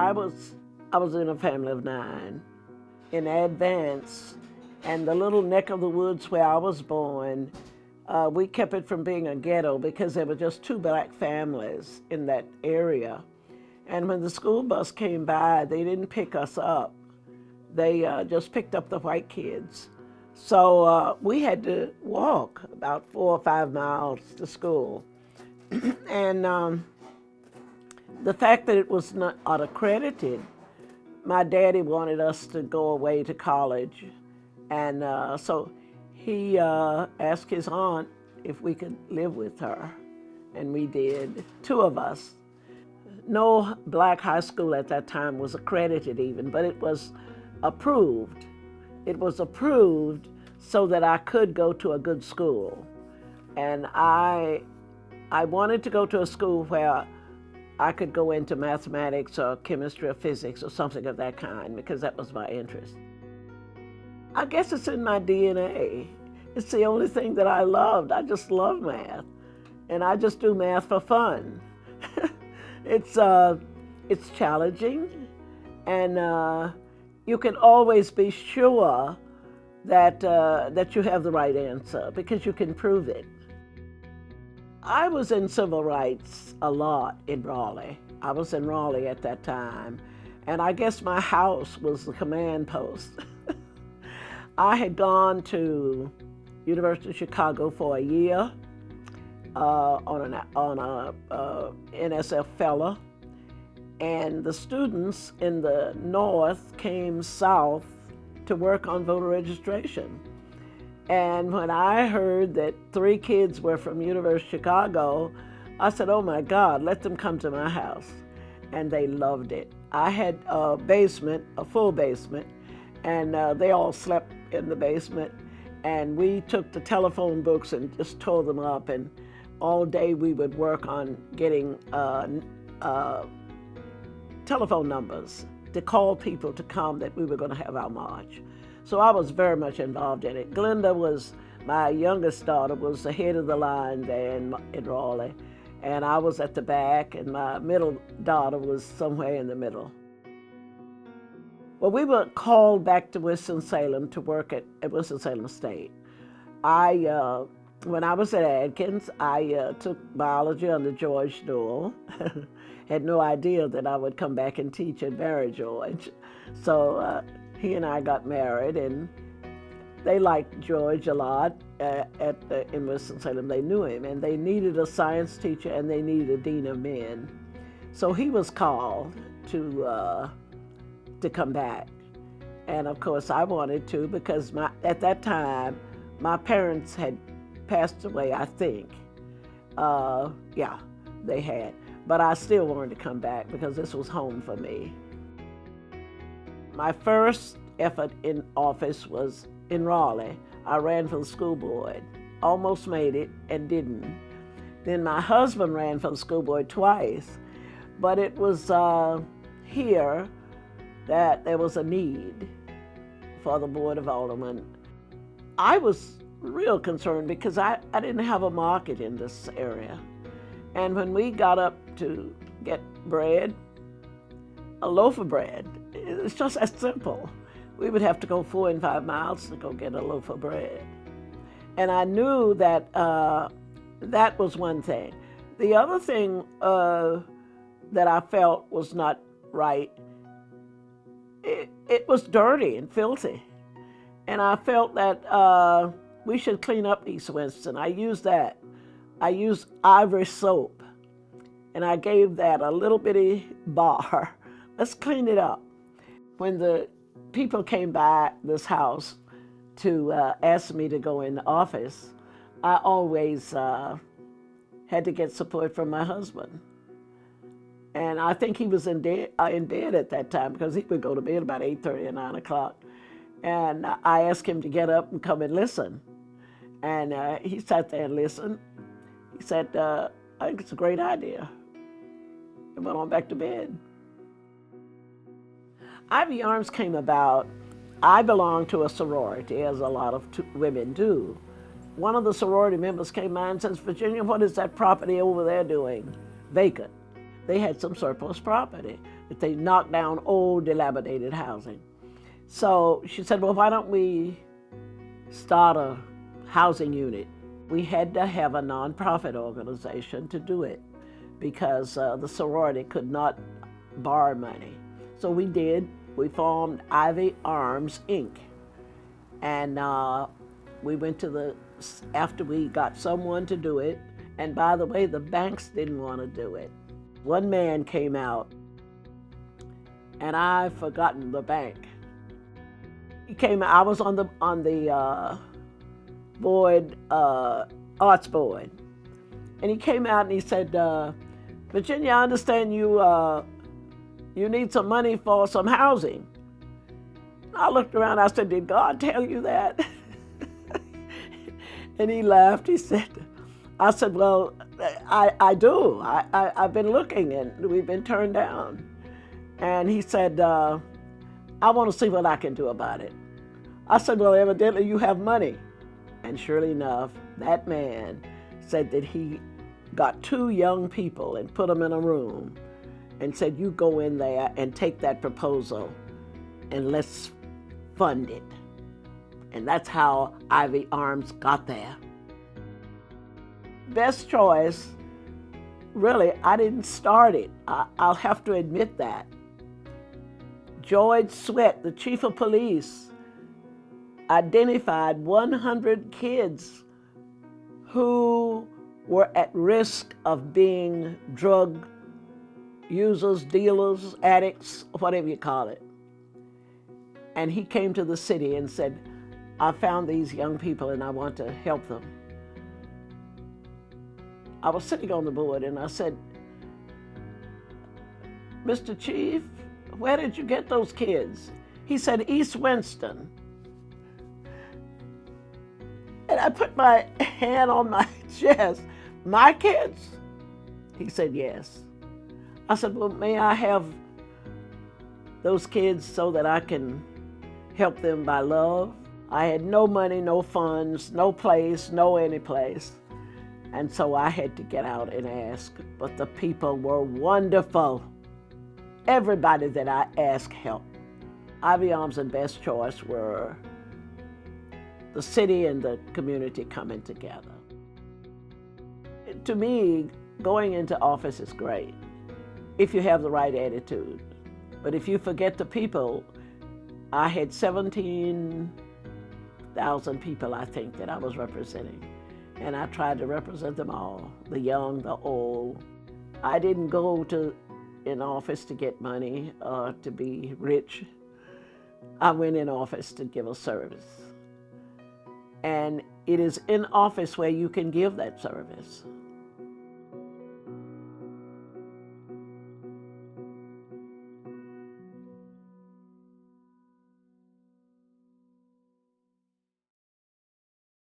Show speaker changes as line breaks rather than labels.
I was in a family of 9 in advance, and the little neck of the woods where I was born, we kept it from being a ghetto because there were just 2 black families in that area. And when the school bus came by, they didn't pick us up. They just picked up the white kids. So we had to walk about 4 or 5 miles to school. And the fact that it was not accredited, my daddy wanted us to go away to college. And so he asked his aunt if we could live with her. And we did, 2 of us. No black high school at that time was accredited even, but it was approved. It was approved so that I could go to a good school. And I wanted to go to a school where I could go into mathematics or chemistry or physics or something of that kind, because that was my interest. I guess it's in my DNA. It's the only thing that I loved. I just love math. And I just do math for fun. It's challenging, and you can always be sure that you have the right answer because you can prove it. I was in civil rights a lot in Raleigh. I was in Raleigh at that time, and I guess my house was the command post. I had gone to University of Chicago for a year on a NSF fellow, and the students in the north came south to work on voter registration. And when I heard that 3 kids were from University of Chicago, I said, oh my God, let them come to my house. And they loved it. I had a basement, a full basement, and they all slept in the basement. And we took the telephone books and just tore them up, and all day we would work on getting telephone numbers to call people to come that we were going to have our march. So I was very much involved in it. Glenda was, my youngest daughter, was the head of the line there in Raleigh, and I was at the back, and my middle daughter was somewhere in the middle. Well, we were called back to Winston-Salem to work at Winston-Salem State. When I was at Adkins, I took biology under George Newell. Had no idea that I would come back and teach and marry George. So he and I got married, and they liked George a lot in Winston-Salem. They knew him, and they needed a science teacher, and they needed a dean of men. So he was called to come back. And of course I wanted to, because at that time, my parents had passed away, I think. Yeah, they had. But I still wanted to come back because this was home for me. My first effort in office was in Raleigh. I ran for the school board, almost made it and didn't. Then my husband ran for the school board twice, but it was here that there was a need for the Board of Aldermen. I was real concerned because I didn't have a market in this area. And when we got up to get bread, a loaf of bread, it's just as simple. We would have to go 4 and 5 miles to go get a loaf of bread. And I knew that that was one thing. The other thing that I felt was not right, it was dirty and filthy. And I felt that we should clean up East Winston. I used that. I used Ivory soap, and I gave that a little bitty bar. Let's clean it up. When the people came by this house to ask me to go in the office, I always had to get support from my husband. And I think he was in bed at that time, because he would go to bed about 8:30 or 9 o'clock. And I asked him to get up and come and listen. And he sat there and listened. He said, I think it's a great idea. And went on back to bed. Ivy Arms came about. I belonged to a sorority, as a lot of women do. One of the sorority members came by and says, Virginia, what is that property over there doing? Vacant. They had some surplus property. if they knock down old, dilapidated housing. So she said, well, why don't we start a housing unit? We had to have a nonprofit organization to do it because the sorority could not borrow money. So we did. We formed Ivy Arms, Inc. And we went to after we got someone to do it, and by the way, the banks didn't want to do it. One man came out, and I've forgotten the bank. He came out, I was on the board, arts board, and he came out and he said, Virginia, I understand you need some money for some housing. I looked around, I said, did God tell you that? And he laughed, he said, I said, well, I do. I've been looking and we've been turned down. And he said, I want to see what I can do about it. I said, well, evidently you have money. And surely enough, that man said that he got 2 young people and put them in a room and said, you go in there and take that proposal and let's fund it. And that's how Ivy Arms got there. Best Choice, really, I didn't start it. I'll have to admit that. George Sweat, the chief of police, identified 100 kids who were at risk of being drug users, dealers, addicts, whatever you call it. And he came to the city and said, I found these young people and I want to help them. I was sitting on the board and I said, Mr. Chief, where did you get those kids? He said, East Winston. And I put my hand on my chest. My kids? He said, yes. I said, well, may I have those kids so that I can help them by love? I had no money, no funds, no place, no any place. And so I had to get out and ask. But the people were wonderful. Everybody that I asked helped. Ivy Arms and Best Choice were the city and the community coming together. To me, going into office is great if you have the right attitude. But if you forget the people, I had 17,000 people, I think, that I was representing. And I tried to represent them all, the young, the old. I didn't go in office to get money or to be rich. I went in office to give a service. And it is in office where you can give that service.